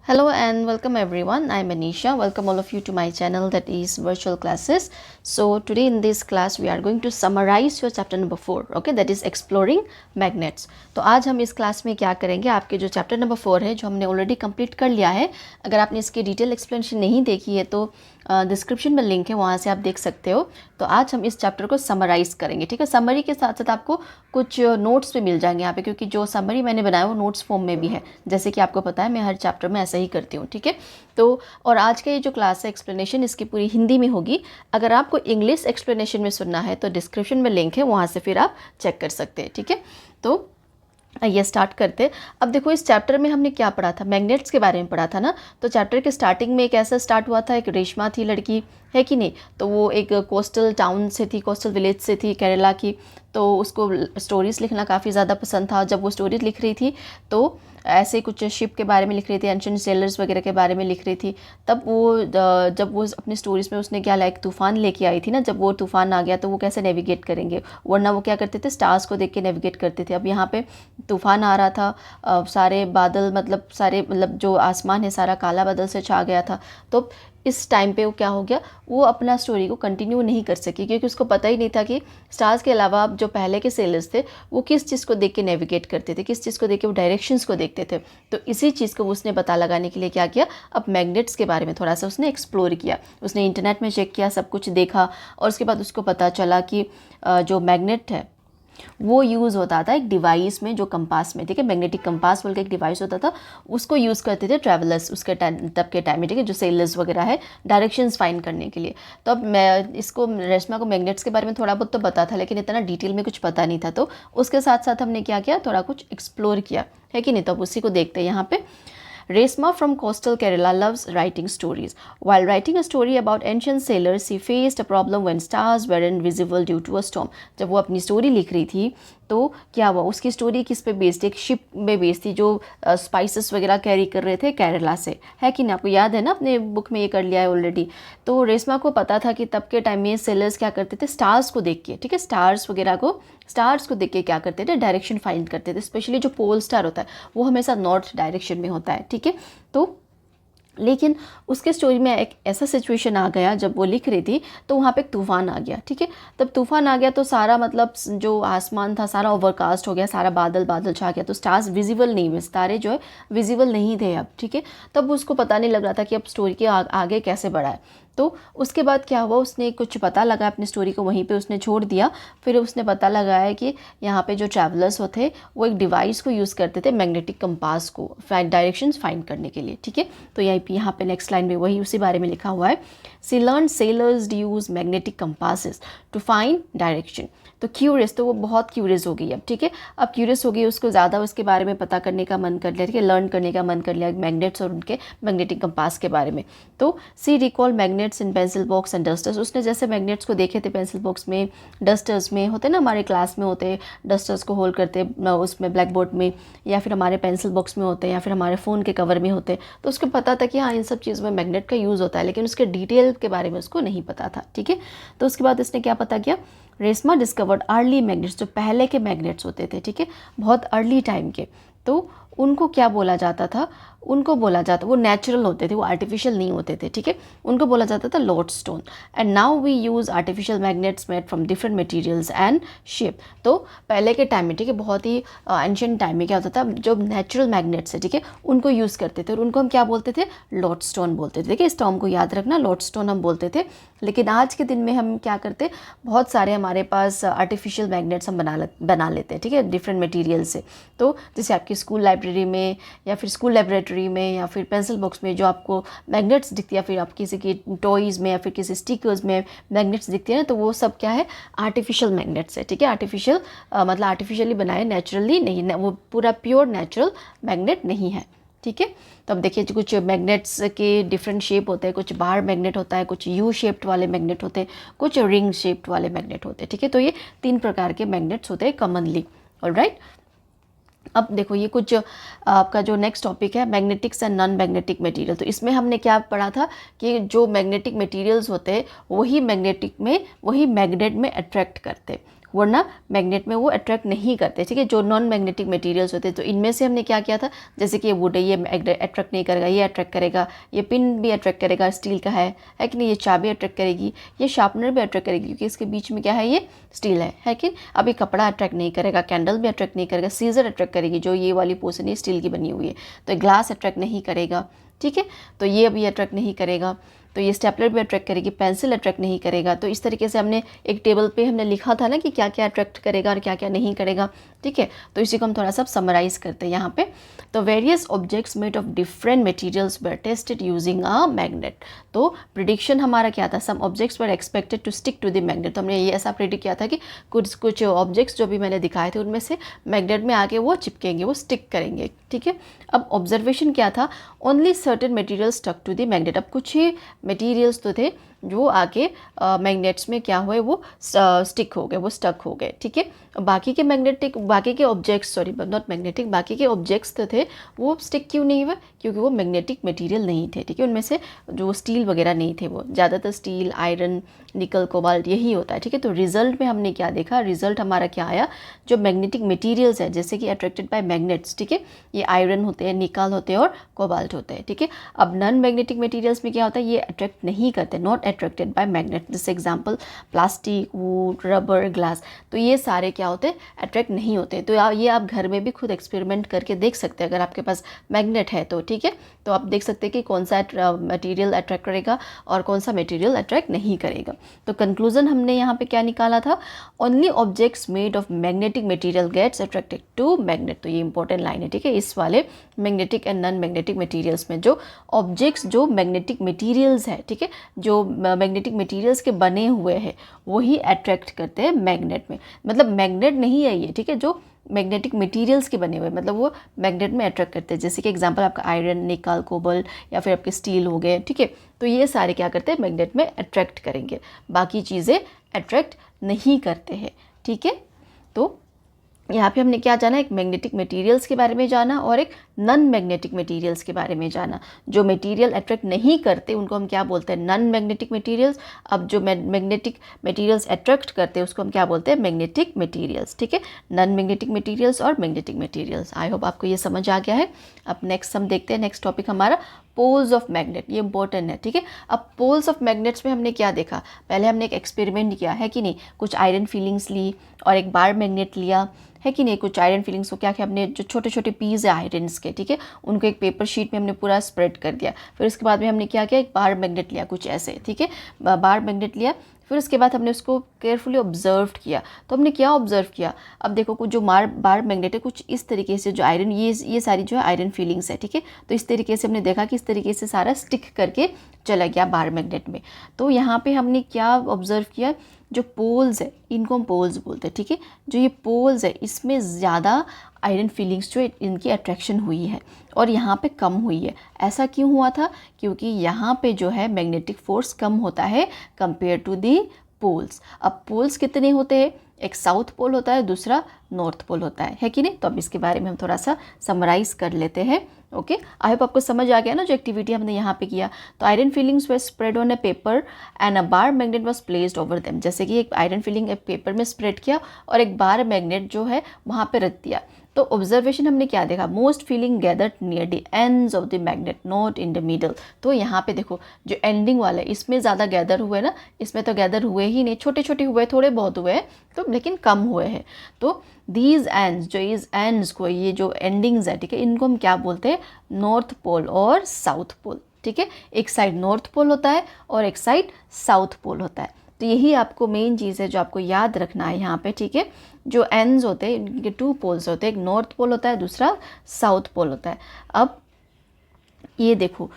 Hello and welcome everyone. I'm Anisha. Welcome all of you to my channel, that is Virtual Classes. So today in this class we are going to summarize your chapter number 4, okay, that is exploring magnets. तो आज हम इस class में क्या करेंगे, आपके जो chapter number 4 है जो हमने ऑलरेडी कंप्लीट कर लिया है, अगर आपने इसकी डिटेल एक्सप्लेनेशन नहीं देखी है तो डिस्क्रिप्शन में लिंक है, वहाँ से आप देख सकते हो। तो आज हम इस चैप्टर को समराइज़ करेंगे, ठीक है। समरी के साथ साथ आपको कुछ नोट्स भी मिल जाएंगे यहाँ पे, क्योंकि जो समरी मैंने बनाया वो नोट्स फॉर्म में भी है, जैसे कि आपको पता है मैं हर चैप्टर में ऐसा ही करती हूँ, ठीक है। तो और आज का ये जो क्लास है एक्सप्लेनेशन इसकी पूरी हिंदी में होगी। अगर आपको इंग्लिश एक्सप्लेनेशन में सुनना है तो डिस्क्रिप्शन में लिंक है, वहाँ से फिर आप चेक कर सकते हैं, ठीक है। तो ये स्टार्ट करते। अब देखो इस चैप्टर में हमने क्या पढ़ा था, मैग्नेट्स के बारे में पढ़ा था ना। तो चैप्टर के स्टार्टिंग में एक ऐसा स्टार्ट हुआ था, एक रेशमा थी लड़की, है कि नहीं। तो वो एक कोस्टल टाउन से थी, कोस्टल विलेज से थी, केरला की। तो उसको स्टोरीज़ लिखना काफ़ी ज़्यादा पसंद था। जब वो स्टोरीज लिख रही थी तो ऐसे कुछ शिप के बारे में लिख रही थी, एंशिएंट सेलर्स वगैरह के बारे में लिख रही थी। तब वो जब वो अपनी स्टोरीज़ में उसने क्या लाइक तूफ़ान लेके आई थी ना, जब वो तूफ़ान आ गया तो वो कैसे नेविगेट करेंगे, वरना वो क्या करते थे, स्टार्स को देख के नेविगेट करते थे। अब यहाँ पे तूफ़ान आ रहा था, सारे बादल मतलब जो आसमान है सारा काला बादल से छा गया था। तो इस टाइम पे वो क्या हो गया, वो अपना स्टोरी को कंटिन्यू नहीं कर सकी, क्योंकि उसको पता ही नहीं था कि स्टार्स के अलावा जो पहले के सेलर्स थे वो किस चीज़ को देख के नेविगेट करते थे, किस चीज़ को देख के वो डायरेक्शंस को देखते थे। तो इसी चीज़ को उसने पता लगाने के लिए क्या किया, अब मैग्नेट्स के बारे में थोड़ा सा उसने एक्सप्लोर किया। उसने इंटरनेट में चेक किया, सब कुछ देखा, और उसके बाद उसको पता चला कि जो मैग्नेट है वो यूज़ होता था एक डिवाइस में, जो कंपास में, ठीक है, मैग्नेटिक कंपास बोल के एक डिवाइस होता था, उसको यूज़ करते थे ट्रैवलर्स उसके तब के टाइम में, ठीक है, जो सेलर्स वगैरह है, डायरेक्शंस फाइंड करने के लिए। तो अब मैं इसको रेशमा को मैग्नेट्स के बारे में थोड़ा बहुत तो पता था, लेकिन इतना डिटेल में कुछ पता नहीं था। तो उसके साथ साथ हमने क्या किया, थोड़ा कुछ एक्सप्लोर किया, है कि नहीं। तो अब उसी को देखते हैं यहाँ पे। Resma from coastal Kerala loves writing stories. While writing a story about ancient sailors, she faced a problem when stars weren't visible due to a storm. जब वो अपनी स्टोरी लिख रही थी तो क्या हुआ, उसकी स्टोरी किस पे बेस्ड, एक शिप में बेस्ड थी जो स्पाइसेस वगैरह कैरी कर रहे थे केरला से, है कि नहीं। आपको याद है ना, अपने बुक में ये कर लिया है ऑलरेडी। तो रेशमा को पता था कि तब के टाइम में सेलर्स क्या करते थे, स्टार्स को देख के, ठीक है, स्टार्स को देख के क्या करते थे, डायरेक्शन फाइंड करते थे। स्पेशली जो पोल स्टार होता है वो हमेशा नॉर्थ डायरेक्शन में होता है, ठीक है। तो लेकिन उसके स्टोरी में एक ऐसा सिचुएशन आ गया, जब वो लिख रही थी तो वहाँ पे एक तूफ़ान आ गया, ठीक है। तब तूफ़ान आ गया तो सारा मतलब जो आसमान था सारा ओवरकास्ट हो गया, सारा बादल छा गया, तो स्टार्स विजिबल नहीं हुए, सितारे जो है विजिबल नहीं थे अब, ठीक है। तब उसको पता नहीं लग रहा था कि अब स्टोरी के आगे कैसे बढ़ाए। तो उसके बाद क्या हुआ, उसने कुछ पता लगा, अपनी स्टोरी को वहीं पे उसने छोड़ दिया। फिर उसने पता लगाया कि यहाँ पे जो ट्रैवलर्स होते वो एक डिवाइस को यूज़ करते थे, मैग्नेटिक कंपास को डायरेक्शंस फाइंड करने के लिए, ठीक है। तो यहाँ पे नेक्स्ट लाइन में वही उसी बारे में लिखा हुआ है। She learn sailors use magnetic compasses to find direction. तो क्यूरियस, तो वो बहुत क्यूरियस हो गई अब, ठीक है। अब क्यूरियस हो गई, उसको ज़्यादा उसके बारे में पता करने का मन कर लिया, ठीक है, लर्न करने का मन कर लिया मैग्नेट्स और उनके मैग्नेटिक कंपास के बारे में। तो she recall magnets in pencil box and dusters. उसने जैसे मैग्नेट्स को देखे थे पेंसिल बॉक्स में, डस्टर्स में होते ना, हमारे क्लास में होते, डस्टर्स को होल्ड करते उसमें ब्लैक बोर्ड में, या फिर हमारे पेंसिल बॉक्स में होते, या फिर हमारे फ़ोन के कवर में होते। तो उसको पता था कि हाँ इन सब चीज़ में मैग्नेट का यूज़ होता है, लेकिन उसके डिटेल के बारे में उसको नहीं पता था, ठीक है। तो उसके बाद इसने क्या पता किया, रेशमा डिस्कवर्ड अर्ली मैग्नेट्स, जो पहले के मैग्नेट्स होते थे, ठीक है, बहुत अर्ली टाइम के। तो उनको क्या बोला जाता था, उनको बोला जाता, वो नेचुरल होते थे, वो आर्टिफिशियल नहीं होते थे, ठीक है। उनको बोला जाता था lodestone. And now we use artificial magnets made from different materials and shape. तो पहले के टाइम में, ठीक है, बहुत ही एंशिएंट टाइम में क्या होता था, जो नेचुरल मैग्नेट्स है, ठीक है, उनको यूज़ करते थे और उनको हम क्या बोलते थे, लोडस्टोन बोलते थे, ठीक है। इस टर्म को याद रखना, लोडस्टोन हम बोलते थे। लेकिन आज के दिन में हम क्या करते, बहुत सारे हमारे पास आर्टिफिशियल मैग्नेट्स हम बना लेते हैं, ठीक है, डिफरेंट मटेरियल से। तो जैसे आपकी स्कूल लाइब्रेरी में या फिर स्कूल लेबोरेटरी में या फिर पेंसिल बॉक्स में जो आपको मैग्नेट्स दिखती है, या फिर आप किसी की टॉयज़ में या फिर किसी स्टिकर्स में मैग्नेट्स दिखती है ना, तो वो सब क्या है, आर्टिफिशियल मैग्नेट्स है, ठीक है। आर्टिफिशियल मतलब आर्टिफिशियली बनाए, नेचुरली नहीं, वो पूरा प्योर नेचुरल मैग्नेट नहीं है, ठीक है। तो अब देखिए कुछ मैग्नेट्स के डिफरेंट शेप होते हैं, कुछ बार मैग्नेट होता है, कुछ यू शेप्ड वाले मैग्नेट होते हैं, कुछ रिंग शेप्ड वाले मैग्नेट होते हैं, ठीक है। तो ये 3 प्रकार के मैग्नेट्स होते हैं कॉमनली, ऑलराइट। अब देखो ये कुछ आपका जो नेक्स्ट टॉपिक है, magnetics and non magnetic material. तो इसमें हमने क्या पढ़ा था कि जो मैग्नेटिक मटेरियल्स होते हैं वही मैग्नेट में अट्रैक्ट करते, वरना मैग्नेट में वो अट्रैक्ट नहीं करते, ठीक है, जो नॉन मैग्नेटिक मटेरियल्स होते हैं। तो इनमें से हमने क्या किया था, जैसे कि ये वुड है, ये अट्रैक्ट नहीं करेगा, ये अट्रैक्ट करेगा, ये पिन भी अट्रैक्ट करेगा, स्टील का है कि नहीं, ये चाबी अट्रैक्ट करेगी, ये शार्पनर भी अट्रैक्ट करेगी क्योंकि इसके बीच में क्या है, ये स्टील है कि अब ये कपड़ा अट्रैक्ट नहीं करेगा, कैंडल भी अट्रैक्ट नहीं करेगा, सीजर अट्रैक्ट करेगी, जो ये वाली पोर्शन है स्टील की बनी हुई है, तो ग्लास अट्रैक्ट नहीं करेगा, ठीक है, तो ये अभी अट्रैक्ट नहीं करेगा, तो ये स्टेपलर भी अट्रैक्ट करेगी, पेंसिल अट्रैक्ट नहीं करेगा। तो इस तरीके से हमने एक टेबल पे हमने लिखा था ना कि क्या क्या अट्रैक्ट करेगा और क्या क्या नहीं करेगा, ठीक है। तो इसी को हम थोड़ा सा समराइज करते हैं यहाँ पे। तो various objects made of different materials were tested using a magnet. तो प्रिडिक्शन हमारा क्या था, some objects were expected to stick to the magnet. तो हमने ये ऐसा प्रिडिक्ट किया था कि कुछ ऑब्जेक्ट्स जो भी मैंने दिखाए थे उनमें से मैग्नेट में आके वो चिपकेंगे, वो स्टिक करेंगे, ठीक है। अब ऑब्जर्वेशन क्या था, only certain material stuck to the magnet. अब कुछ ही मटेरियल्स तो थे जो आके मैग्नेट्स में क्या हुए, वो स्टिक हो गए, वो स्टक हो गए, ठीक है। बाकी के ऑब्जेक्ट्स, सॉरी नॉट मैग्नेटिक, बाकी के ऑब्जेक्ट्स तो थे वो स्टिक क्यों नहीं हुए, क्योंकि वो मैग्नेटिक मटेरियल नहीं थे, ठीक है। उनमें से जो स्टील वगैरह नहीं थे, वो ज़्यादातर स्टील, आयरन, निकल, कोबाल्ट यही होता है, ठीक है। तो रिजल्ट में हमने क्या देखा, रिजल्ट हमारा क्या आया, जो मैग्नेटिक मटेरियल्स है जैसे कि अट्रैक्टेड बाय मैग्नेट्स, ठीक है, ये आयरन होते हैं, निकल होते हैं और कोबाल्ट होते हैं, ठीक है। अब नॉन मैग्नेटिक मटेरियल्स में क्या होता है, ये अट्रैक्ट नहीं करते, नॉट अट्रैक्टेड बाय मैग्नेट। जैसे example plastic, would, rubber, glass, तो ये सारे क्या होते हैं, अट्रैक्ट नहीं होते। तो ये आप घर में भी खुद एक्सपेरिमेंट करके देख सकते हैं, अगर आपके पास मैग्नेट है तो, ठीक है। तो आप देख सकते हैं कि कौन सा मटेरियल अट्रैक्ट करेगा और कौन सा मटेरियल अट्रैक्ट नहीं करेगा। तो कंक्लूजन हमने यहाँ पे क्या निकाला था, only objects made of magnetic material gets attracted to magnet. तो ये इंपॉर्टेंट लाइन है, ठीक है। इस वाले magnetic and non magnetic materials में जो ऑब्जेक्ट्स जो मैग्नेटिक मटेरियल्स है, ठीक है, जो मैग्नेटिक मटेरियल्स के बने हुए हैं वही अट्रैक्ट करते हैं मैग्नेट में। मतलब मैग्नेट नहीं है ये, ठीक है, जो मैग्नेटिक मटेरियल्स के बने हुए मतलब वो मैग्नेट में अट्रैक्ट करते हैं। जैसे कि एग्जांपल आपका आयरन, निकल, कोबाल्ट या फिर आपके स्टील हो गए, ठीक है। तो ये सारे क्या करते हैं, मैग्नेट में अट्रैक्ट करेंगे, बाकी चीज़ें अट्रैक्ट नहीं करते हैं, ठीक है। तो यहाँ पे हमने क्या जाना, एक मैग्नेटिक मटेरियल्स के बारे में जाना और एक नॉन मैग्नेटिक मटेरियल्स के बारे में जाना। जो मटेरियल अट्रैक्ट नहीं करते उनको हम क्या बोलते हैं, नॉन मैग्नेटिक मटेरियल्स। अब जो मैग्नेटिक मटेरियल्स अट्रैक्ट करते हैं उसको हम क्या बोलते हैं, मैग्नेटिक मटेरियल्स, ठीक है। नॉन मैग्नेटिक मटेरियल्स और मैग्नेटिक मटेरियल्स। आई होप आपको ये समझ आ गया है। अब नेक्स्ट हम देखते हैं, नेक्स्ट टॉपिक हमारा पोल्स ऑफ मैग्नेट, ये इंपॉर्टेंट है, ठीक है। अब पोल्स ऑफ मैग्नेट्स में हमने क्या देखा, पहले हमने एक एक्सपेरिमेंट किया है कि नहीं, कुछ आयरन फीलिंग्स ली और एक बार मैग्नेट लिया है कि नहीं, कुछ आयरन फीलिंग्स को क्या किया हमने, जो छोटे छोटे पीस है आयरन्स के, ठीक है, उनको एक पेपर शीट में हमने पूरा स्प्रेड कर दिया। फिर उसके बाद में हमने क्या किया, एक बार मैग्नेट लिया कुछ ऐसे, ठीक है, बार मैग्नेट लिया। फिर उसके बाद हमने उसको केयरफुली ऑब्जर्व किया। तो हमने क्या ऑब्जर्व किया, अब देखो कुछ जो बार मैग्नेट है कुछ इस तरीके से, जो आयरन ये सारी जो है आयरन फीलिंग्स है, ठीक है। तो इस तरीके से हमने देखा कि इस तरीके से सारा स्टिक करके चला गया बार मैग्नेट में। तो यहाँ पे हमने क्या ऑब्जर्व किया, जो पोल्स है इनको हम पोल्स बोलते हैं, ठीक है। जो ये पोल्स है इसमें ज़्यादा आयरन फीलिंग्स जो इनकी अट्रैक्शन हुई है और यहाँ पे कम हुई है। ऐसा क्यों हुआ था, क्योंकि यहाँ पे जो है मैग्नेटिक फोर्स कम होता है कंपेयर टू दी पोल्स। अब पोल्स कितने होते हैं, एक साउथ पोल होता है, दूसरा नॉर्थ पोल होता है कि नहीं। तो अब इसके बारे में हम थोड़ा सा समराइज कर लेते हैं। ओके, आई होप आपको समझ आ गया ना जो एक्टिविटी हमने यहाँ पे किया। तो iron feelings were spread on a paper and a bar magnet was placed over them. जैसे कि एक आयरन फीलिंग एक पेपर में स्प्रेड किया और एक बार मैग्नेट जो है वहाँ पे रख दिया। तो ऑब्जर्वेशन हमने क्या देखा, most feeling gathered near the ends of the magnet not in the middle. तो यहाँ पे देखो जो एंडिंग वाला है इसमें ज़्यादा गैदर हुए ना, इसमें तो गैदर हुए ही नहीं, छोटे छोटे हुए, थोड़े बहुत हुए हैं तो, लेकिन कम हुए हैं। तो दीज एंड्स, जो इस एंड्स को, ये जो एंडिंग्स है, ठीक है, इनको हम क्या बोलते हैं, नॉर्थ पोल और साउथ पोल, ठीक है। एक साइड नॉर्थ पोल होता है और एक साइड साउथ पोल होता है। तो यही आपको मेन चीज़ है जो आपको याद रखना है यहाँ पे, ठीक है। जो एंड्स होते हैं इनके टू पोल्स होते हैं, एक नॉर्थ पोल होता है, दूसरा साउथ पोल होता है। अब ये देखो,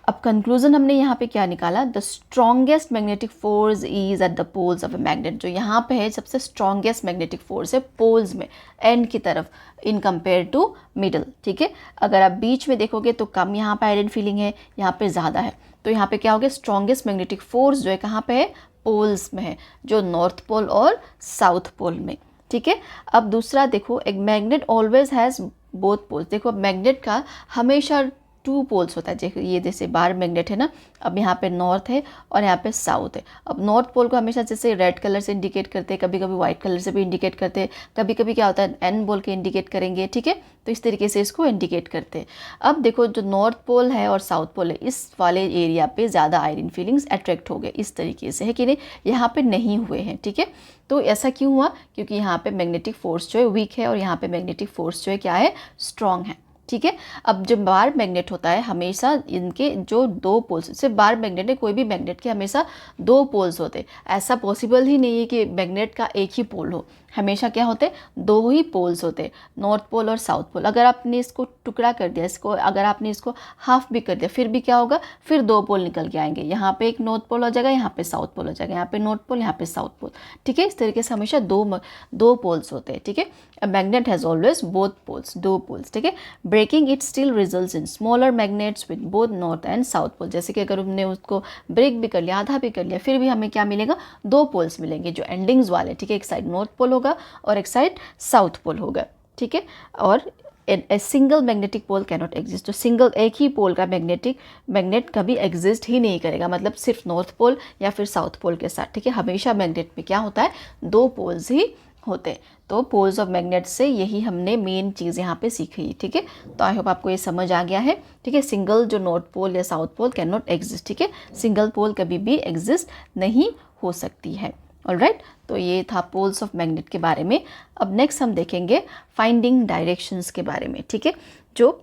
अब कंक्लूजन हमने यहाँ पे क्या निकाला, the strongest magnetic force is at the poles of a magnet. जो यहाँ पे है सबसे स्ट्रॉन्गेस्ट मैग्नेटिक फोर्स है पोल्स में, एंड की तरफ, इन कंपेयर टू मिडल, ठीक है। अगर आप बीच में देखोगे तो कम यहाँ पे आयरन फीलिंग है, यहाँ पे ज़्यादा है। तो यहाँ पे क्या हो गया, स्ट्रॉन्गेस्ट मैग्नेटिक फोर्स जो है कहाँ पे है, पोल्स में है, जो नॉर्थ पोल और साउथ पोल में, ठीक है। अब दूसरा देखो, एक magnet always has both poles. देखो मैग्नेट का हमेशा 2 पोल्स होता है। जैसे ये जैसे बार मैग्नेट है ना, अब यहाँ पे नॉर्थ है और यहाँ पे साउथ है। अब नॉर्थ पोल को हमेशा जैसे रेड कलर से इंडिकेट करते हैं, कभी कभी वाइट कलर से भी इंडिकेट करते हैं, कभी कभी क्या होता है एन बोल के इंडिकेट करेंगे, ठीक है। तो इस तरीके से इसको इंडिकेट करते हैं। अब देखो जो नॉर्थ पोल है और साउथ पोल है, इस वाले एरिया पे ज़्यादा आयरन फीलिंग्स अट्रैक्ट हो गए, इस तरीके से है कि नहीं, यहाँ पे नहीं हुए हैं, ठीक है। तो ऐसा क्यों हुआ, क्योंकि यहाँ पे मैग्नेटिक फोर्स जो है वीक है और यहाँ पे मैग्नेटिक फोर्स जो है क्या है, स्ट्रॉन्ग है, ठीक है। अब जब बार मैग्नेट होता है हमेशा इनके जो 2 पोल्स, सिर्फ बार मैग्नेट है, कोई भी मैग्नेट के हमेशा 2 पोल्स होते, ऐसा पॉसिबल ही नहीं है कि मैग्नेट का एक ही पोल हो, हमेशा क्या होते, 2 ही पोल्स होते, नॉर्थ पोल और साउथ पोल। अगर आपने इसको टुकड़ा कर दिया, इसको अगर आपने इसको हाफ भी कर दिया, फिर भी क्या होगा, फिर 2 पोल निकल के आएंगे, यहाँ पे एक नॉर्थ पोल हो जाएगा, यहाँ पे साउथ पोल हो जाएगा, यहाँ पे नॉर्थ पोल, यहाँ पे साउथ पोल, ठीक है। इस तरीके से हमेशा दो पोल्स होते हैं, ठीक है। A magnet has always both poles, 2 poles, ठीक है। Breaking it still results in smaller magnets with both north and south pole। जैसे कि अगर हमने उसको ब्रेक भी कर लिया, आधा भी कर लिया, फिर भी हमें क्या मिलेगा, 2 पोल्स मिलेंगे जो एंडिंग्स वाले, ठीक है। एक साइड नॉर्थ पोल होगा और एक साइड साउथ पोल होगा, ठीक है। और a single magnetic pole cannot exist, तो सिंगल एक ही पोल का मैग्नेट कभी एग्जिस्ट ही नहीं करेगा, मतलब सिर्फ नॉर्थ पोल या फिर साउथ पोल के साथ, ठीक है। हमेशा मैग्नेट में क्या होता है, 2 पोल्स ही होते हैं। तो पोल्स ऑफ मैग्नेट से यही हमने मेन चीज़ यहाँ पे सीखी, ठीक है। तो आई होप आपको ये समझ आ गया है, ठीक है। सिंगल जो नॉर्थ पोल या south pole can not exist, ठीक है, सिंगल पोल कभी भी एग्जिस्ट नहीं हो सकती है। ऑलराइट, तो ये था पोल्स ऑफ मैग्नेट के बारे में। अब नेक्स्ट हम देखेंगे फाइंडिंग डायरेक्शंस के बारे में, ठीक है। जो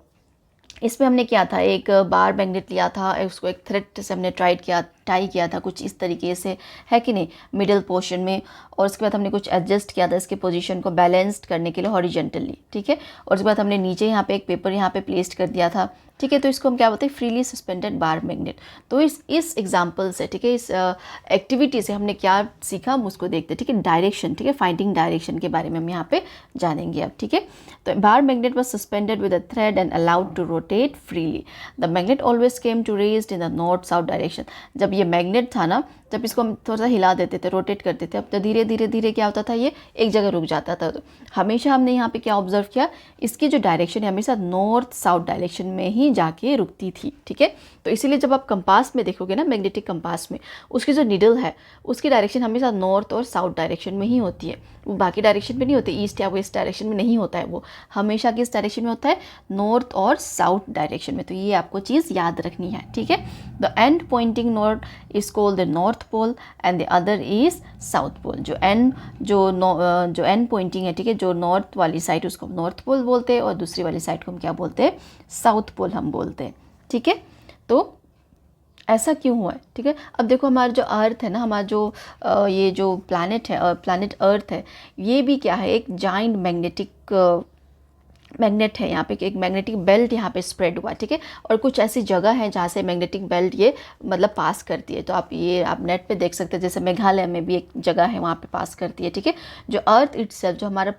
इसमें हमने क्या था, एक बार मैग्नेट लिया था, उसको एक थ्रेड से हमने टाई किया था कुछ इस तरीके से, है कि नहीं, मिडिल पोर्शन में, और उसके बाद हमने कुछ एडजस्ट किया था इसके पोजीशन को बैलेंस्ड करने के लिए हॉरिजेंटली, ठीक है। और उसके बाद हमने नीचे यहाँ पे एक पेपर यहाँ पे प्लेस्ड कर दिया था, ठीक है। तो इसको हम क्या बोलते हैं, फ्रीली सस्पेंडेड बार मैग्नेट। तो इस एग्जाम्पल से, ठीक है, इस एक्टिविटी से हमने क्या सीखा, हम उसको देखते हैं, ठीक है। डायरेक्शन, ठीक है, फाइंडिंग डायरेक्शन के बारे में हम यहाँ पे जानेंगे अब, ठीक है। तो bar magnet was suspended with a thread and allowed to rotate freely. The magnet always came to rest in the north south direction. जब ये मैग्नेट था ना, जब इसको हम थोड़ा सा हिला देते थे, रोटेट करते थे, अब तो धीरे धीरे क्या होता था, ये एक जगह रुक जाता था। तो हमेशा हमने यहाँ पे क्या ऑब्जर्व किया, इसकी जो डायरेक्शन है हमेशा नॉर्थ साउथ डायरेक्शन में ही जाके रुकती थी, ठीक है। तो इसीलिए जब आप कंपास में देखोगे ना, मैग्नेटिक कंपास में, उसकी जो नीडल है उसकी डायरेक्शन हमेशा नॉर्थ और साउथ डायरेक्शन में ही होती है, वो बाकी डायरेक्शन में नहीं होती, ईस्ट या वेस्ट डायरेक्शन में नहीं होता है, वो हमेशा किस डायरेक्शन में होता है, नॉर्थ और साउथ डायरेक्शन में। तो ये आपको चीज़ याद रखनी है, ठीक है। The end pointing north is called the north pole and the other is south pole. जो एंड पॉइंटिंग है, ठीक है, जो नॉर्थ वाली साइड उसको हम नॉर्थ पोल बोलते हैं और दूसरी वाली साइड को हम क्या बोलते हैं, साउथ पोल हम बोलते हैं, ठीक है। तो ऐसा क्यों हुआ है, ठीक है। अब देखो हमारा जो अर्थ है ना, हमारा जो ये जो प्लैनेट है, प्लैनेट अर्थ है, ये भी क्या है, एक जाइंट मैग्नेट है। यहाँ पे एक मैग्नेटिक बेल्ट यहाँ पे स्प्रेड हुआ, ठीक है। और कुछ ऐसी जगह है जहाँ से मैग्नेटिक बेल्ट ये मतलब पास करती है। तो आप नेट पे देख सकते हैं, जैसे मेघालय में भी एक जगह है वहाँ पे पास करती है, ठीक है। जो अर्थ इटसेल्फ, जो हमारा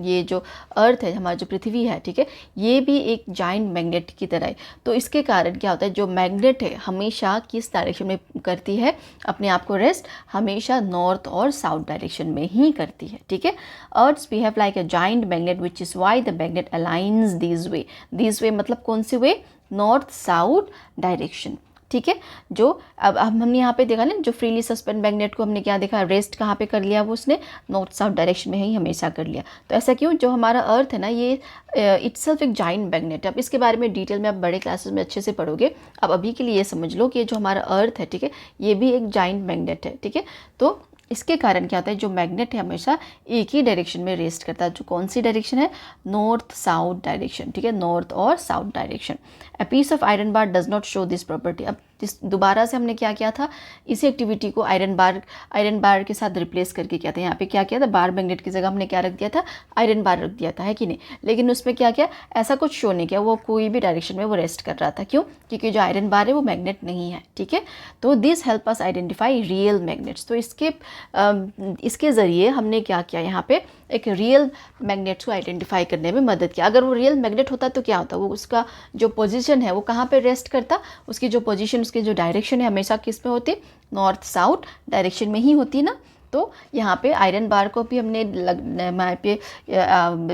ये जो अर्थ है, हमारा जो पृथ्वी है, ठीक है, ये भी एक जाइंट मैग्नेट की तरह है। तो इसके कारण क्या होता है, जो मैग्नेट है हमेशा किस डायरेक्शन में करती है अपने आप को रेस्ट, हमेशा नॉर्थ और साउथ डायरेक्शन में ही करती है, ठीक है। Earth behave like a giant magnet which is why the magnet aligns this way मतलब कौन सी वे, नॉर्थ साउथ डायरेक्शन, ठीक है। जो अब हमने यहाँ पे देखा ना, जो फ्रीली सस्पेंड मैग्नेट को हमने क्या देखा, रेस्ट कहाँ पे कर लिया, वो उसने नॉर्थ साउथ डायरेक्शन में ही हमेशा कर लिया। तो ऐसा क्यों, जो हमारा अर्थ है ना, ये इटसेल्फ एक जाइंट मैग्नेट है। अब इसके बारे में डिटेल में आप बड़े क्लासेस में अच्छे से पढ़ोगे। अब अभी के लिए ये समझ लो कि जो हमारा अर्थ है, ठीक है, ये भी एक जाइंट मैग्नेट है, ठीक है। तो इसके कारण क्या होता है, जो मैग्नेट है हमेशा एक ही डायरेक्शन में रेस्ट करता है। जो कौन सी डायरेक्शन है, नॉर्थ साउथ डायरेक्शन, ठीक है, नॉर्थ और south direction. A piece of iron bar does not show this property. अब दोबारा से हमने क्या किया था, इसी एक्टिविटी को आयरन बार के साथ रिप्लेस करके किया था। यहाँ पे क्या किया था, बार मैग्नेट की जगह हमने क्या रख दिया था, आयरन बार रख दिया था, है कि नहीं। लेकिन उसमें क्या किया, ऐसा कुछ शो नहीं किया, वो कोई भी डायरेक्शन में वो रेस्ट कर रहा था। क्यों, क्योंकि जो आयरन बार है वो मैग्नेट नहीं है, ठीक है। तो this help us identify real magnets. तो इसके ज़रिए हमने क्या किया, यहाँ पे एक रियल मैग्नेट्स को आइडेंटिफाई करने में मदद किया। अगर वो रियल मैग्नेट होता तो क्या होता, वो उसका जो पोजीशन है वो कहाँ पे रेस्ट करता, उसकी जो पोजीशन, उसकी जो डायरेक्शन है हमेशा किस में होती, नॉर्थ साउथ डायरेक्शन में ही होती ना। तो यहाँ पे आयरन बार को भी हमने वहाँ पे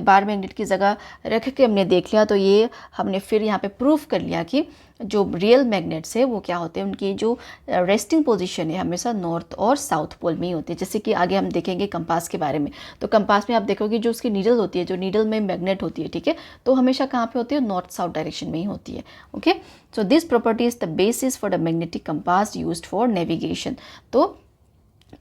बार मैग्नेट की जगह रख के हमने देख लिया। तो ये हमने फिर यहाँ पे प्रूफ कर लिया कि जो रियल मैग्नेट्स है वो क्या होते हैं, उनकी जो रेस्टिंग पोजीशन है हमेशा नॉर्थ और साउथ पोल में ही होती है। जैसे कि आगे हम देखेंगे कंपास के बारे में, तो कंपास में आप देखोगे जो उसकी नीडल होती है, जो नीडल में मैग्नेट होती है, ठीक है, तो हमेशा कहाँ पे होती है, नॉर्थ साउथ डायरेक्शन में ही होती है। Okay, so this property is the basis for the magnetic compass used for navigation. तो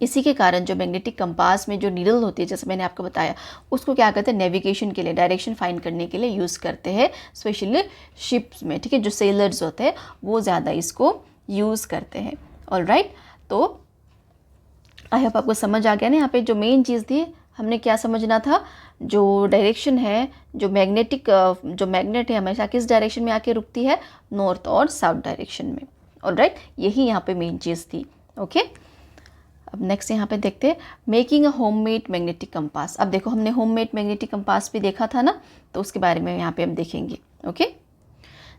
इसी के कारण जो मैग्नेटिक कंपास में जो नीडल होती है, जैसे मैंने आपको बताया, उसको क्या करते हैं, नेविगेशन के लिए, डायरेक्शन फाइंड करने के लिए यूज़ करते हैं, स्पेशली शिप्स में, ठीक है, जो सेलर्स होते हैं वो ज़्यादा इसको यूज़ करते हैं। ऑलराइट, तो आई होप आपको समझ आ गया ना। यहाँ पे जो मेन चीज़ थी, हमने क्या समझना था, जो डायरेक्शन है, जो मैग्नेट है हमेशा किस डायरेक्शन में आके रुकती है, नॉर्थ और साउथ डायरेक्शन में। ऑलराइट, यही यहाँ पे मेन चीज़ थी। ओके, अब नेक्स्ट यहाँ पे देखते हैं making a homemade magnetic compass. अब देखो हमने होममेड मैग्नेटिक कंपास भी देखा था ना, तो उसके बारे में यहाँ पे हम देखेंगे। ओके,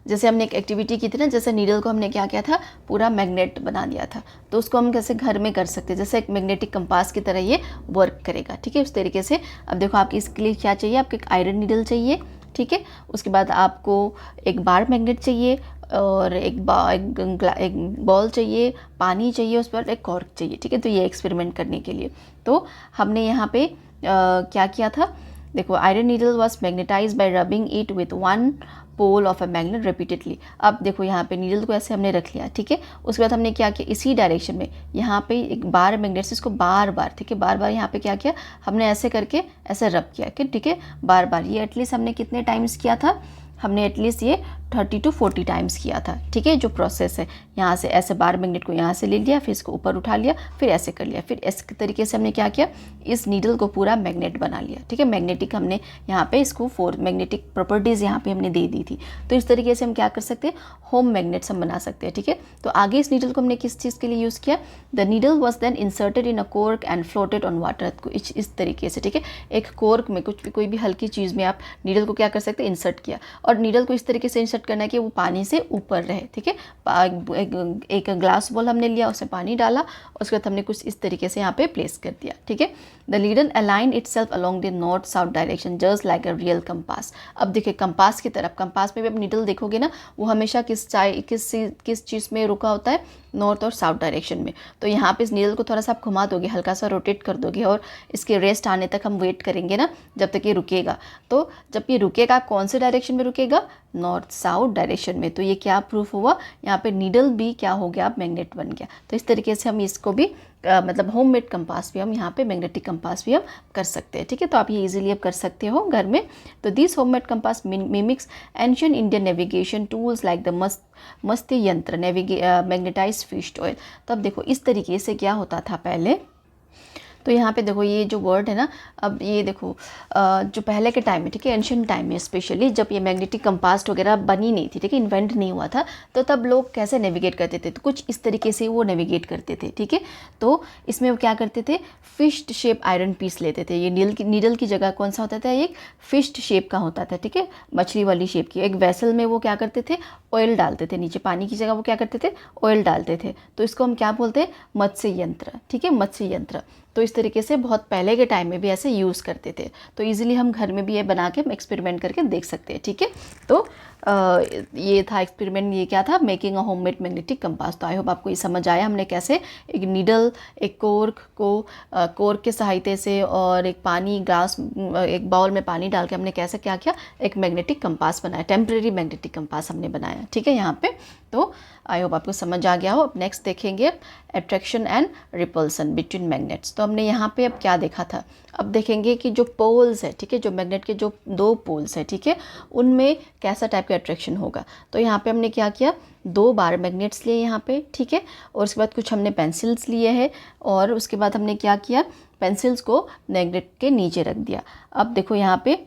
जैसे हमने एक एक्टिविटी की थी ना, जैसे नीडल को हमने क्या किया था, पूरा मैग्नेट बना दिया था, तो उसको हम कैसे घर में कर सकते हैं, जैसे एक मैग्नेटिक कंपास की तरह ये वर्क करेगा, ठीक है, उस तरीके से। अब देखो आपकी इसके लिए क्या चाहिए, आपको एक आयरन नीडल चाहिए, ठीक है, उसके बाद आपको एक बार मैग्नेट चाहिए और एक बॉल चाहिए, पानी चाहिए, उस पर एक कॉर्क चाहिए, ठीक है। तो ये एक्सपेरिमेंट करने के लिए तो हमने यहाँ पे क्या किया था, देखो iron needle was magnetize by rubbing it with one pole of a magnet repeatedly. अब देखो यहाँ पे नीडल को ऐसे हमने रख लिया, ठीक है, उसके बाद हमने क्या किया, इसी डायरेक्शन में यहाँ पे एक बार मैग्नेट से इसको बार बार, ठीक है, बार बार यहाँ पे क्या किया, हमने ऐसे करके ऐसे रब किया कि ठीक है, बार बार। ये एटलीस्ट हमने कितने टाइम्स किया था, हमने एटलीस्ट ये 30 to 40 टाइम्स किया था, ठीक है। जो प्रोसेस है, यहाँ से ऐसे बार मैग्नेट को यहाँ से ले लिया, फिर इसको ऊपर उठा लिया, फिर ऐसे कर लिया, फिर इस तरीके से हमने क्या किया, इस नीडल को पूरा मैग्नेट बना लिया, ठीक है। मैग्नेटिक हमने यहाँ पे इसको 4 मैग्नेटिक प्रॉपर्टीज़ यहाँ पे हमने दे दी थी। तो इस तरीके से हम क्या कर सकते हैं, होम मैग्नेट्स हम बना सकते हैं, ठीक है। तो आगे इस नीडल को हमने किस चीज़ के लिए यूज़ किया, the needle was then inserted in a cork and floated on water. इस तरीके से, ठीक है, एक कोर्क में कोई भी हल्की चीज़ में आप नीडल को क्या कर सकते हैं, इंसर्ट किया, और नीडल को इस तरीके से इंसर्ट करना है कि वो पानी से ऊपर रहे, ठीक है। एक ग्लास बॉल हमने लिया, उसमें पानी डाला, उसके बाद हमने कुछ इस तरीके से यहाँ पे प्लेस कर दिया, ठीक है। The needle align itself along the north south direction just like a real compass. अब देखिए कंपास की तरफ, कंपास में भी आप नीडल देखोगे ना, वो हमेशा किस चीज़ में रुका होता है, नॉर्थ और साउथ डायरेक्शन में। तो यहाँ पे इस नीडल को थोड़ा सा आप घुमा दोगे, हल्का सा रोटेट कर दोगे, और इसके रेस्ट आने तक हम वेट करेंगे ना, जब तक ये रुकेगा। तो जब ये रुकेगा, कौन से डायरेक्शन में रुकेगा, नॉर्थ साउथ डायरेक्शन में। तो ये क्या प्रूफ हुआ, यहाँ पे नीडल भी क्या हो गया, मैग्नेट बन गया। तो इस तरीके से हम इसको भी मतलब होममेड कंपास भी हम यहाँ पे मैग्नेटिक कंपास भी हम कर सकते हैं, ठीक है। तो आप ये इजीली अब कर सकते हो घर में। तो this homemade compass mimics ancient Indian navigation tools like the Matsya Yantra, magnetise fish oil. तो अब देखो इस तरीके से क्या होता था पहले, तो यहाँ पे देखो ये जो वर्ड है ना, अब ये देखो जो पहले के टाइम में, ठीक है, एंशियंट टाइम में स्पेशली, जब ये मैग्नेटिक कंपास वगैरह बनी नहीं थी, ठीक है, इन्वेंट नहीं हुआ था, तो तब लोग कैसे नेविगेट करते थे, तो कुछ इस तरीके से वो नेविगेट करते थे, ठीक है। तो इसमें वो क्या करते थे, फिश्ड शेप आयरन पीस लेते थे। ये नीडल की जगह कौन सा होता था, एक फिश्ड शेप का होता था, ठीक है, मछली वाली शेप की। एक वेसल में वो क्या करते थे, ऑयल डालते थे, नीचे पानी की जगह वो क्या करते थे, ऑयल डालते थे। तो इसको हम क्या बोलते हैं, मत्स्य यंत्र, ठीक है, मत्स्य यंत्र। तो इस तरीके से बहुत पहले के टाइम में भी ऐसे यूज़ करते थे। तो इजीली हम घर में भी ये बना के एक्सपेरिमेंट करके देख सकते हैं, ठीक है। तो ये था एक्सपेरिमेंट, ये क्या था, making a homemade magnetic compass. तो आई होप आपको ये समझ आया, हमने कैसे एक नीडल, एक कोर्क के सहायते से और एक एक बाउल में पानी डाल के हमने कैसे क्या किया, एक मैग्नेटिक कंपास बनाया, टेम्परेरी मैग्नेटिक कंपास हमने बनाया, ठीक है, यहाँ पे। तो आई होप आपको समझ आ गया हो। अब नेक्स्ट देखेंगे attraction and repulsion between magnets. तो हमने यहाँ पे अब क्या देखा था, अब देखेंगे कि जो पोल्स है, ठीक है, जो मैग्नेट के जो 2 पोल्स है, ठीक है, उनमें कैसा टाइप का अट्रैक्शन होगा। तो यहाँ पे हमने क्या किया, 2 बार मैग्नेट्स लिए यहाँ पे, ठीक है, और उसके बाद कुछ हमने पेंसिल्स लिए हैं, और उसके बाद हमने क्या किया, पेंसिल्स को मैग्नेट के नीचे रख दिया। अब देखो यहाँ पे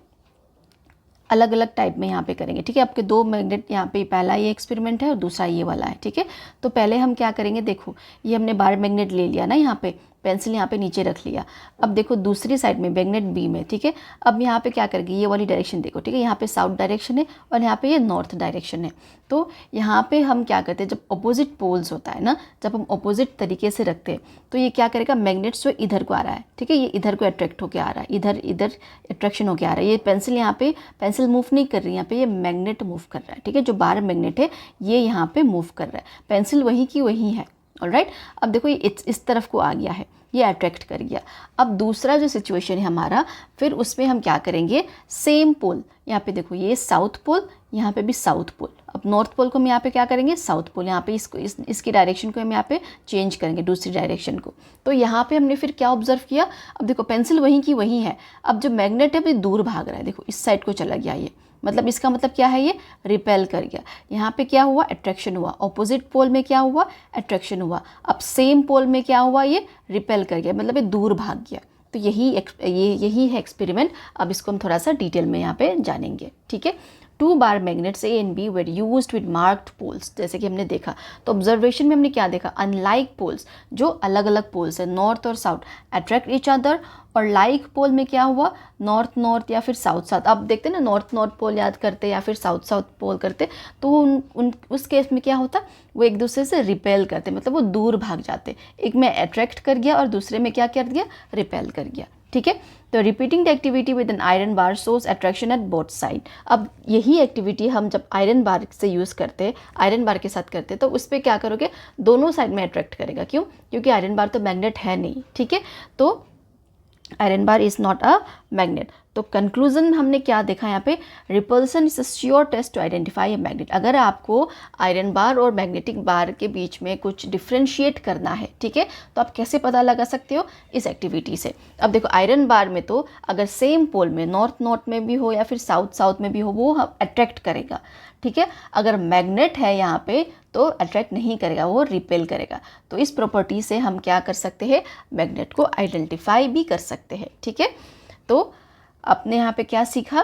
अलग अलग टाइप में यहाँ पे करेंगे, ठीक है। आपके 2 मैग्नेट यहाँ पे, पहला ये एक्सपेरिमेंट है और दूसरा ये वाला है, ठीक है। तो पहले हम क्या करेंगे, देखो ये हमने बार मैग्नेट ले लिया ना यहाँ पे, पेंसिल यहाँ पे नीचे रख लिया। अब देखो दूसरी साइड में मैग्नेट बी में, ठीक है, अब यहाँ पे क्या करेगी, ये वाली डायरेक्शन देखो, ठीक है, यहाँ पे साउथ डायरेक्शन है और यहाँ पे ये नॉर्थ डायरेक्शन है। तो यहाँ पे हम क्या करते हैं, जब अपोजिट पोल्स होता है ना, जब हम अपोजिट तरीके से रखते हैं तो ये क्या करेगा, मैग्नेट्स जो इधर को आ रहा है, ठीक है, ये इधर को अट्रैक्ट होकर आ रहा है, इधर इधर अट्रैक्शन होकर आ रहा है। ये पेंसिल यहाँ पे पेंसिल मूव नहीं कर रही, यहाँ पे ये मैग्नेट मूव कर रहा है, ठीक है, जो बाहर मैग्नेट है ये यहाँ पे मूव कर रहा है, पेंसिल वही की वही है। ऑलराइट, अब देखो ये इस तरफ को आ गया है, ये अट्रैक्ट कर गया। अब दूसरा जो सिचुएशन है हमारा, फिर उसमें हम क्या करेंगे, सेम पोल, यहाँ पे देखो ये साउथ पोल, यहाँ पे भी साउथ पोल। अब नॉर्थ पोल को हम यहाँ पे क्या करेंगे, साउथ पोल, यहाँ पे इसको इसकी डायरेक्शन को हम यहाँ पे चेंज करेंगे, दूसरी डायरेक्शन को। तो यहाँ पे हमने फिर क्या ऑब्जर्व किया, अब देखो पेंसिल वहीं की वहीं है, अब जो मैग्नेट है वो दूर भाग रहा है, देखो इस साइड को चला गया ये, मतलब इसका मतलब क्या है, ये रिपेल कर गया। यहाँ पे क्या हुआ, अट्रैक्शन हुआ, ऑपोजिट पोल में क्या हुआ, अट्रैक्शन हुआ। अब सेम पोल में क्या हुआ, ये रिपेल कर गया, मतलब ये दूर भाग गया। तो यही है एक्सपेरिमेंट। अब इसको हम थोड़ा सा डिटेल में यहाँ पे जानेंगे, ठीक है। 2 bar magnets A and B were used with marked poles, जैसे कि हमने देखा, तो ऑब्जर्वेशन में हमने क्या देखा, अनलाइक पोल्स, जो अलग अलग पोल्स है नॉर्थ और साउथ, अट्रैक्ट ईच अदर, और लाइक पोल में क्या हुआ, नॉर्थ नॉर्थ या फिर साउथ साउथ। अब देखते हैं ना, नॉर्थ नॉर्थ पोल याद करते या फिर साउथ साउथ पोल करते, तो उस केस में क्या होता, वो एक दूसरे से रिपेल करते, मतलब वो दूर भाग जाते। एक में अट्रैक्ट कर गया और दूसरे में क्या कर दिया, रिपेल कर गया, ठीक है। तो repeating the activity with an iron bar shows attraction at both side. अब यही एक्टिविटी हम जब आयरन बार से यूज़ करते हैं, आयरन बार के साथ करते हैं, तो उस पर क्या करोगे, दोनों साइड में अट्रैक्ट करेगा। क्यों, क्योंकि आयरन बार तो मैग्नेट है नहीं, ठीक है। तो iron bar is not a magnet. तो कंक्लूजन में हमने क्या देखा यहाँ पे, repulsion is a sure test to identify a magnet. अगर आपको आयरन बार और मैग्नेटिक बार के बीच में कुछ डिफ्रेंशिएट करना है, ठीक है, तो आप कैसे पता लगा सकते हो, इस एक्टिविटी से। अब देखो आयरन बार में तो अगर सेम पोल में नॉर्थ नॉर्थ में भी हो या फिर साउथ साउथ में भी हो, वो अट्रैक्ट करेगा, ठीक है। अगर मैग्नेट है यहाँ पे तो अट्रैक्ट नहीं करेगा, वो रिपेल करेगा। तो इस प्रॉपर्टी से हम क्या कर सकते हैं, मैग्नेट को आइडेंटिफाई भी कर सकते हैं, ठीक है। तो आपने यहाँ पे क्या सीखा,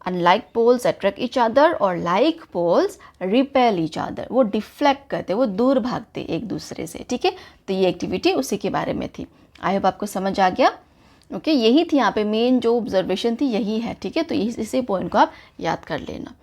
unlike poles attract each other और like poles repel each other, वो डिफ्लेक्ट करते, वो दूर भागते एक दूसरे से, ठीक है। तो ये एक्टिविटी उसी के बारे में थी। आई होप आपको समझ आ गया। ओके, यही थी यहाँ पे मेन जो ऑब्जर्वेशन थी, यही है, ठीक है। तो इसी पॉइंट को आप याद कर लेना।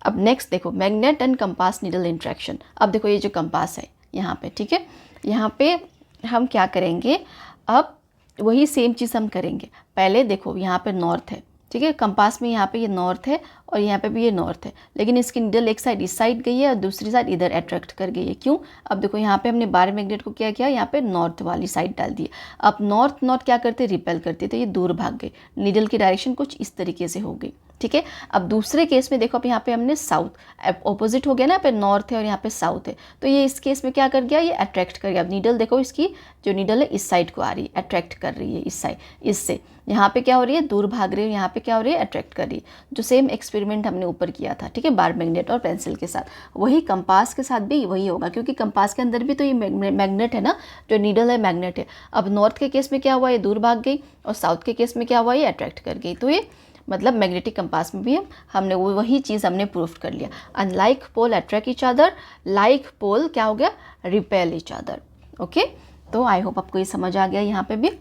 अब नेक्स्ट देखो, magnet and compass needle interaction. अब देखो ये जो कंपास है यहाँ पे, ठीक है, यहाँ पे हम क्या करेंगे, अब वही सेम चीज़ हम करेंगे। पहले देखो यहाँ पे नॉर्थ है, ठीक है, कंपास में यहाँ पे ये नॉर्थ है और यहाँ पे भी ये नॉर्थ है, लेकिन इसकी नीडल एक साइड इस साइड गई है और दूसरी साइड इधर अट्रैक्ट कर गई है। क्यों, अब देखो यहाँ पे हमने बार मैग्नेट को क्या किया, यहाँ पे नॉर्थ वाली साइड डाल दी। अब नॉर्थ नॉर्थ क्या करते, रिपेल करते, तो ये दूर भाग गए, नीडल की डायरेक्शन कुछ इस तरीके से हो गई, ठीक है। अब दूसरे केस में देखो, अब यहाँ पे हमने साउथ ऑपोजिट हो गया ना, यहाँ पे नॉर्थ है और यहाँ पे साउथ है, तो ये इस केस में क्या कर गया, ये अट्रैक्ट कर गया। अब नीडल देखो, इसकी जो नीडल है इस साइड को आ रही है, अट्रैक्ट कर रही है इस साइड, इससे यहाँ पे क्या हो रही है, दूर भाग रही है, यहाँ पे क्या हो रही है, अट्रैक्ट कर रही है। जो सेम एक्सपेरिमेंट हमने ऊपर किया था, ठीक है, बार मैग्नेट और पेंसिल के साथ, वही कंपास के साथ भी वही होगा, क्योंकि कंपास के अंदर भी तो ये मैग्नेट है ना, जो नीडल है मैग्नेट है। अब नॉर्थ के केस में क्या हुआ, ये दूर भाग गई, और साउथ के केस में क्या हुआ, ये अट्रैक्ट कर गई। तो ये मतलब मैग्नेटिक कंपास में भी हमने वही चीज़ हमने प्रूव कर लिया। Unlike pole attract each other, like pole क्या हो गया, रिपेल ईच अदर। ओके, तो आई होप आपको ये समझ आ गया यहाँ पे भी।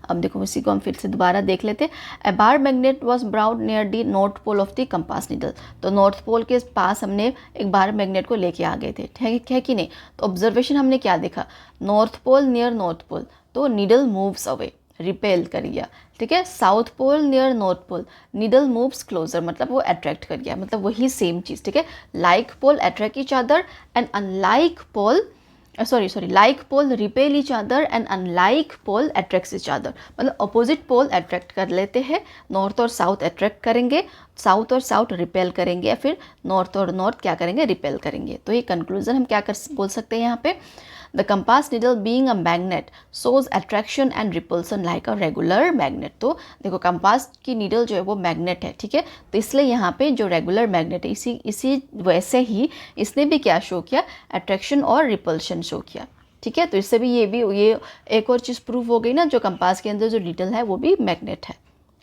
अब देखो इसी को हम फिर से दोबारा देख लेते हैं। A bar magnet was brought near the north pole of the compass needle. तो नॉर्थ पोल के पास हमने एक बार मैग्नेट को लेके आ गए थे, है कि नहीं। तो ऑब्जर्वेशन हमने क्या देखा, north pole near north pole, तो नीडल मूव्स अवे, रिपेल कर गया, ठीक है। South pole near north pole, needle moves closer, मतलब वो अट्रैक्ट कर गया, मतलब वही सेम चीज़, ठीक है। Like pole attract each other and unlike pole like pole repel each other and unlike pole attracts each other, मतलब अपोजिट पोल अट्रैक्ट कर लेते हैं, नॉर्थ और साउथ अट्रैक्ट करेंगे, साउथ और साउथ रिपेल करेंगे, या फिर नॉर्थ और नॉर्थ क्या करेंगे, रिपेल करेंगे। तो ये कंक्लूजन हम क्या बोल सकते हैं यहाँ पे, the compass needle being a magnet shows attraction and repulsion like a regular magnet. तो देखो कंपास की नीडल जो है वो मैग्नेट है, ठीक है, तो इसलिए यहाँ पे जो रेगुलर मैग्नेट है, इसी वैसे ही इसने भी क्या शो किया, अट्रैक्शन और रिपल्शन शो किया, ठीक है। तो इससे भी ये एक और चीज़ प्रूव हो गई ना, जो कंपास के अंदर जो नीडल है वो भी मैग्नेट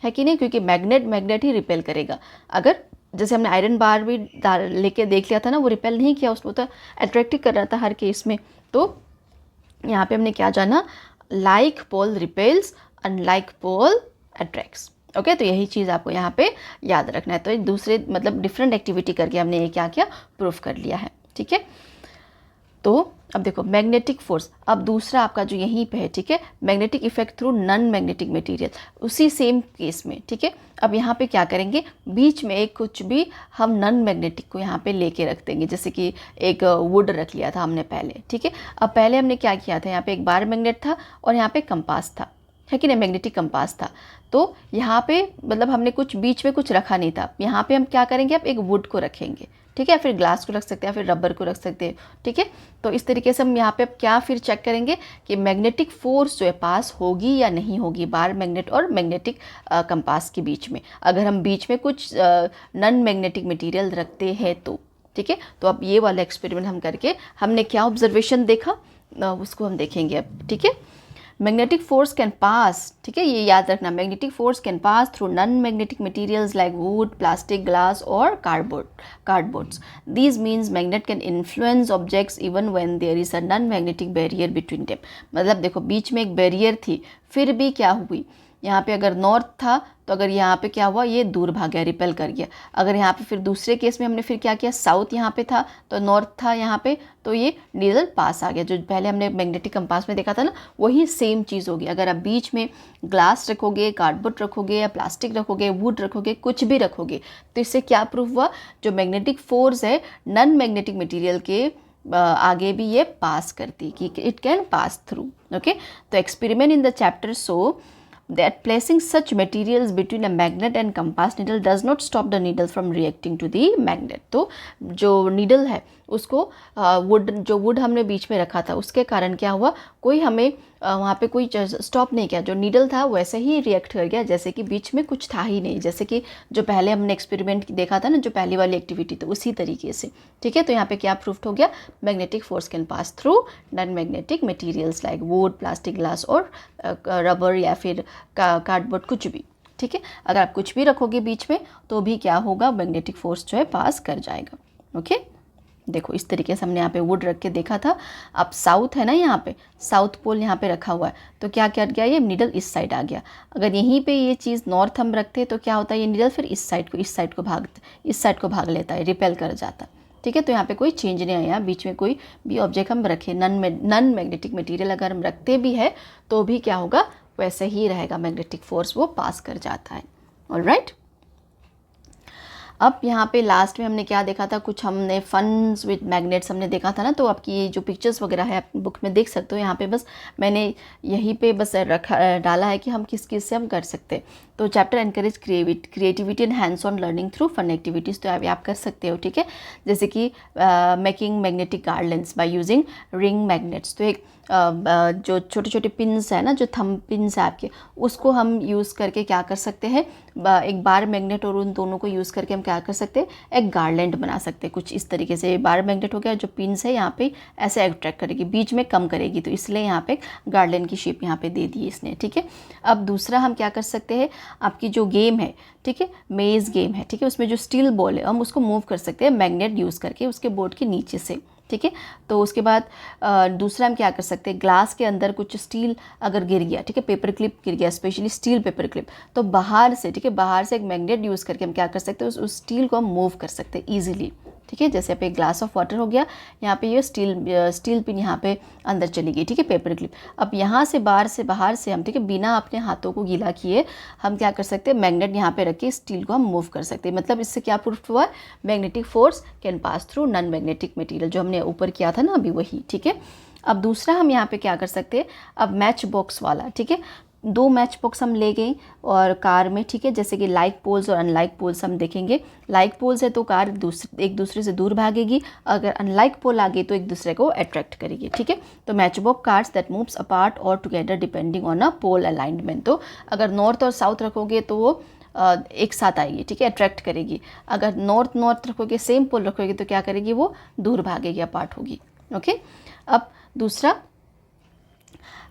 है कि नहीं, क्योंकि मैग्नेट ही रिपेल करेगा। अगर जैसे हमने आयरन बार भी लेके देख लिया था ना, वो रिपेल नहीं किया, उसको तो अट्रैक्ट ही कर रहा था हर केस में। तो यहाँ पे हमने क्या जाना, like pole repels, unlike pole attracts. Okay, तो यही चीज़ आपको यहाँ पे याद रखना है। तो एक दूसरे मतलब डिफरेंट एक्टिविटी करके हमने ये क्या किया, प्रूफ कर लिया है। ठीक है, तो अब देखो मैग्नेटिक फोर्स, अब दूसरा आपका जो यहीं पे है, ठीक है, magnetic effect through non magnetic material, उसी सेम केस में। ठीक है, अब यहाँ पे क्या करेंगे, बीच में एक कुछ भी हम नॉन मैग्नेटिक को यहाँ पे लेके रख देंगे, जैसे कि एक वुड रख लिया था हमने पहले। ठीक है, अब पहले हमने क्या किया था, यहाँ पे एक बार मैग्नेट था और यहाँ पे कंपास था, है कि नहीं, मैग्नेटिक कंपास था। तो यहाँ पे मतलब हमने कुछ बीच में कुछ रखा नहीं था, यहाँ पे हम क्या करेंगे, अब एक वुड को रखेंगे। ठीक है, फिर ग्लास को रख सकते हैं, फिर रबर को रख सकते हैं। ठीक है, तो इस तरीके से हम यहाँ पे अब क्या फिर चेक करेंगे कि मैग्नेटिक फोर्स जो है पास होगी या नहीं होगी बार मैग्नेट और मैग्नेटिक कंपास के बीच में, अगर हम बीच में कुछ नॉन मैग्नेटिक मटेरियल रखते हैं तो। ठीक है, तो अब ये वाला एक्सपेरिमेंट हम करके हमने क्या ऑब्जर्वेशन देखा, उसको हम देखेंगे अब। ठीक है, मैग्नेटिक फोर्स कैन पास, ठीक है, ये याद रखना, magnetic force can pass through non magnetic materials like wood, plastic, glass और cardboards. These means magnet can influence objects even when there is a non magnetic barrier between them. मतलब देखो बीच में एक बैरियर थी, फिर भी क्या हुई, यहाँ पे अगर नॉर्थ था तो अगर यहाँ पे क्या हुआ, ये दूर भाग गया, रिपेल कर गया। अगर यहाँ पे फिर दूसरे केस में हमने फिर क्या किया, साउथ यहाँ पे था तो नॉर्थ था यहाँ पे, तो ये नीडल पास आ गया। जो पहले हमने मैग्नेटिक कंपास में देखा था ना, वही सेम चीज़ होगी। अगर आप बीच में ग्लास रखोगे, कार्डबोर्ड रखोगे या प्लास्टिक रखोगे, वुड रखोगे, कुछ भी रखोगे, तो इससे क्या प्रूफ हुआ, जो मैग्नेटिक फोर्स है नॉन मैग्नेटिक मटीरियल के आगे भी ये पास करती, कि it can pass through. Okay, तो experiment in the chapter so that placing such materials between a magnet and compass needle does not stop the needle from reacting to the magnet। तो जो needle है उसको जो would हमने बीच में रखा था उसके कारण क्या हुआ, कोई हमें वहाँ पे कोई स्टॉप नहीं किया, जो नीडल था वैसे ही रिएक्ट कर गया जैसे कि बीच में कुछ था ही नहीं, जैसे कि जो पहले हमने एक्सपेरिमेंट देखा था ना, जो पहली वाली एक्टिविटी, तो उसी तरीके से। ठीक है, तो यहाँ पे क्या प्रूफ हो गया, magnetic force can pass through non magnetic materials like wood, plastic, glass और रबर या फिर कार्डबोर्ड, कुछ भी। ठीक है, अगर आप कुछ भी रखोगे बीच में तो भी क्या होगा, मैग्नेटिक फोर्स जो है पास कर जाएगा। ओके, देखो इस तरीके से हमने यहाँ पे वुड रख के देखा था। अब साउथ है ना, यहाँ पे साउथ पोल यहाँ पे रखा हुआ है, तो क्या क्या गया, ये नीडल इस साइड आ गया। अगर यहीं पे ये चीज़ नॉर्थ हम रखते तो क्या होता है, ये नीडल फिर इस साइड को भाग लेता है, रिपेल कर जाता है। ठीक है, तो यहाँ पे कोई चेंज नहीं आया, बीच में कोई भी ऑब्जेक्ट हम रखें, नॉन मैग्नेटिक मटीरियल अगर हम रखते भी है तो भी क्या होगा, वैसे ही रहेगा, मैग्नेटिक फोर्स वो पास कर जाता है। ऑलराइट, अब यहाँ पे लास्ट में हमने क्या देखा था, कुछ हमने फन्स विद मैग्नेट्स हमने देखा था ना, तो आपकी ये जो पिक्चर्स वगैरह है आप बुक में देख सकते हो। यहाँ पे बस मैंने यहीं पे बस डाला है कि हम किस किस से हम कर सकते हैं। तो chapter encourage creativity and hands on learning through fun activities, तो आप कर सकते हो। ठीक है, जैसे कि making magnetic garlands by using ring magnets. तो एक जो छोटे छोटे पिन्स है ना, जो थंब पिन्स है आपके, उसको हम यूज़ करके क्या कर सकते हैं, एक बार मैग्नेट और उन दोनों को यूज़ करके हम क्या कर सकते हैं, एक गार्लैंड बना सकते हैं कुछ इस तरीके से। बार मैग्नेट हो गया, जो पिन्स है यहाँ पे ऐसे अट्रैक्ट करेगी, बीच में कम करेगी, तो इसलिए यहाँ पे गार्लैंड की शेप यहाँ पे दे दी इसने। ठीक है, अब दूसरा हम क्या कर सकते हैं, आपकी जो गेम है, ठीक है, मेज़ गेम है, ठीक है, उसमें जो स्टील बॉल है हम उसको मूव कर सकते हैं मैग्नेट यूज़ करके उसके बोर्ड के नीचे से। ठीक है, तो उसके बाद दूसरा हम क्या कर सकते हैं, ग्लास के अंदर कुछ स्टील अगर गिर गया, ठीक है, पेपर क्लिप गिर गया, स्पेशली स्टील पेपर क्लिप, तो बाहर से, ठीक है, बाहर से एक मैग्नेट यूज़ करके हम क्या कर सकते हैं, उस स्टील को हम मूव कर सकते हैं ईजिली। ठीक है, जैसे पे ग्लास ऑफ वाटर हो गया, यहाँ पे ये स्टील पिन यहाँ पे अंदर चली गई, ठीक है, पेपर क्लिप। अब यहाँ से बाहर से हम, ठीक है, बिना अपने हाथों को गीला किए हम क्या कर सकते हैं, मैग्नेट यहाँ पे रख के स्टील को हम मूव कर सकते हैं। मतलब इससे क्या प्रूफ हुआ, magnetic force can pass through non magnetic material, जो हमने ऊपर किया था ना अभी वही। ठीक है, अब दूसरा हम यहाँ पे क्या कर सकते हैं, अब मैच बॉक्स वाला, ठीक है, 2 मैच बॉक्स हम ले गए और कार में, ठीक है, जैसे कि लाइक पोल्स और अनलाइक पोल्स हम देखेंगे। लाइक पोल्स है तो कार एक दूसरे से दूर भागेगी, अगर अनलाइक पोल आ गई तो एक दूसरे को अट्रैक्ट करेगी। ठीक है, तो match box cars that moves apart और together depending on a pole alignment. तो अगर नॉर्थ और साउथ रखोगे तो वो एक साथ आएगी, ठीक है, अट्रैक्ट करेगी। अगर नॉर्थ रखोगे, सेम पोल रखोगे, तो क्या करेगी, वो दूर भागेगी, अपार्ट होगी। ओके, अब दूसरा,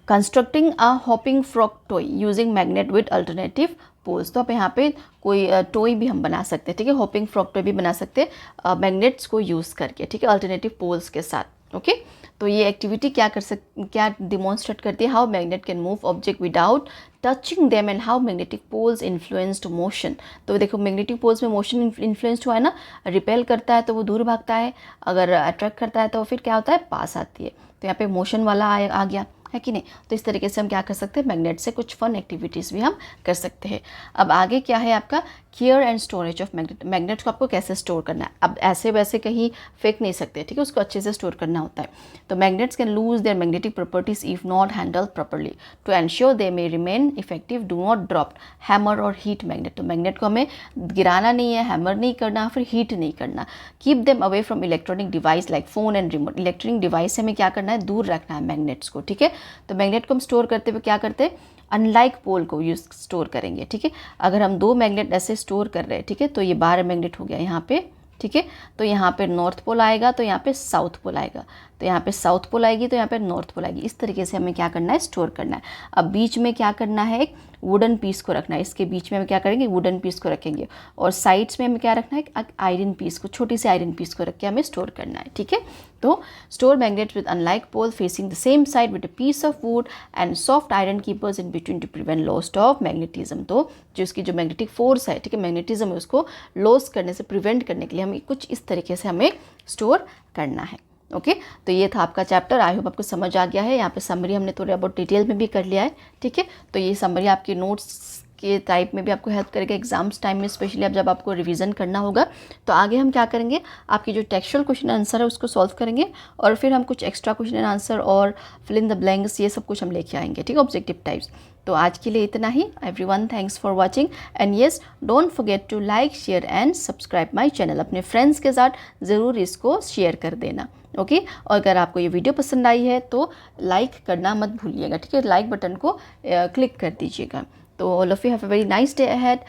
constructing a hopping frog toy using magnet with alternative poles. तो आप यहाँ पे कोई टॉय भी हम बना सकते हैं, ठीक है, हॉपिंग फ्रॉग टॉय भी बना सकते हैं मैग्नेट्स को यूज़ करके, ठीक है, अल्टरनेटिव पोल्स के साथ। ओके तो ये एक्टिविटी क्या डिमॉन्स्ट्रेट करती है, how magnet can move object without touching them and how magnetic poles influenced motion. तो देखो मैग्नेटिक पोल्स में मोशन इन्फ्लुएंस्ड हुआ है ना, रिपेल करता है तो वो दूर भागता है, अगर अट्रैक्ट करता है तो फिर क्या होता है, पास आती है। तो यहाँ पे मोशन वाला आ गया है कि नहीं। तो इस तरीके से हम क्या कर सकते हैं, मैग्नेट से कुछ फन एक्टिविटीज़ भी हम कर सकते हैं। अब आगे क्या है आपका, care and storage of magnet. Magnet को आपको कैसे स्टोर करना है, अब ऐसे वैसे कहीं फेंक नहीं सकते, ठीक है, उसको अच्छे से स्टोर करना होता है। तो magnets can lose their magnetic properties if not handled properly, to ensure they may remain effective do not drop hammer और हीट मैग्नेट। तो मैग्नेट को हमें गिराना नहीं है, हैमर नहीं करना, फिर हीट नहीं करना। Keep them away from electronic device like phone and remote. Electronic device से हमें क्या करना है, दूर रखना है मैग्नेट्स को, ठीक है। तो मैग्नेट को हम स्टोर करते हुए क्या करते हैं, अनलाइक पोल को यूज स्टोर करेंगे, ठीक है। अगर हम 2 मैग्नेट ऐसे स्टोर कर रहे हैं, ठीक है, तो ये बाहर मैग्नेट हो गया यहाँ पे, ठीक है। तो यहाँ पे नॉर्थ पोल आएगा, तो यहाँ पे साउथ पोल आएगा, तो यहाँ पे साउथ पोल आएगी, तो यहाँ पे नॉर्थ पोल आएगी। इस तरीके से हमें क्या करना है, स्टोर करना है। अब बीच में क्या करना है, एक वुडन पीस को रखना है, इसके बीच में हम क्या करेंगे, वुडन पीस को रखेंगे, और साइड्स में हमें क्या रखना है, एक आयरन पीस को, छोटी सी आयरन पीस को रख के हमें स्टोर करना है, ठीक है। तो store magnet with unlike pole facing the same side with a piece of wood and soft iron keepers in between to prevent loss of magnetism. तो जो इसकी जो मैग्नेटिक फोर्स है, ठीक है, मैग्नेटिज्म है, उसको लॉस करने से प्रिवेंट करने के लिए हमें कुछ इस तरीके से हमें स्टोर करना है। ओके तो ये था आपका चैप्टर, आई होप आपको समझ आ गया है। यहाँ पे समरी हमने थोड़ा बहुत डिटेल में भी कर लिया है, ठीक है। तो ये समरी आपके नोट्स के टाइप में भी आपको हेल्प करेगा एग्जाम्स टाइम में, स्पेशली अब जब आपको रिवीजन करना होगा। तो आगे हम क्या करेंगे, आपकी जो टेक्सचुअल क्वेश्चन आंसर है उसको सॉल्व करेंगे, और फिर हम कुछ एक्स्ट्रा क्वेश्चन आंसर और फिल इन द ब्लैंक्स ये सब कुछ हम लेके आएंगे, ठीक है, ऑब्जेक्टिव टाइप्स। तो आज के लिए इतना ही। Everyone thanks for watching and yes don't forget to like share and subscribe my channel. अपने फ्रेंड्स के साथ ज़रूर इसको शेयर कर देना, ओके। और अगर आपको ये वीडियो पसंद आई है तो लाइक करना मत भूलिएगा, ठीक है, लाइक बटन को क्लिक कर दीजिएगा। तो all of you have a very nice day ahead.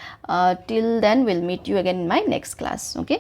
Till then we'll meet you again in my next class, okay.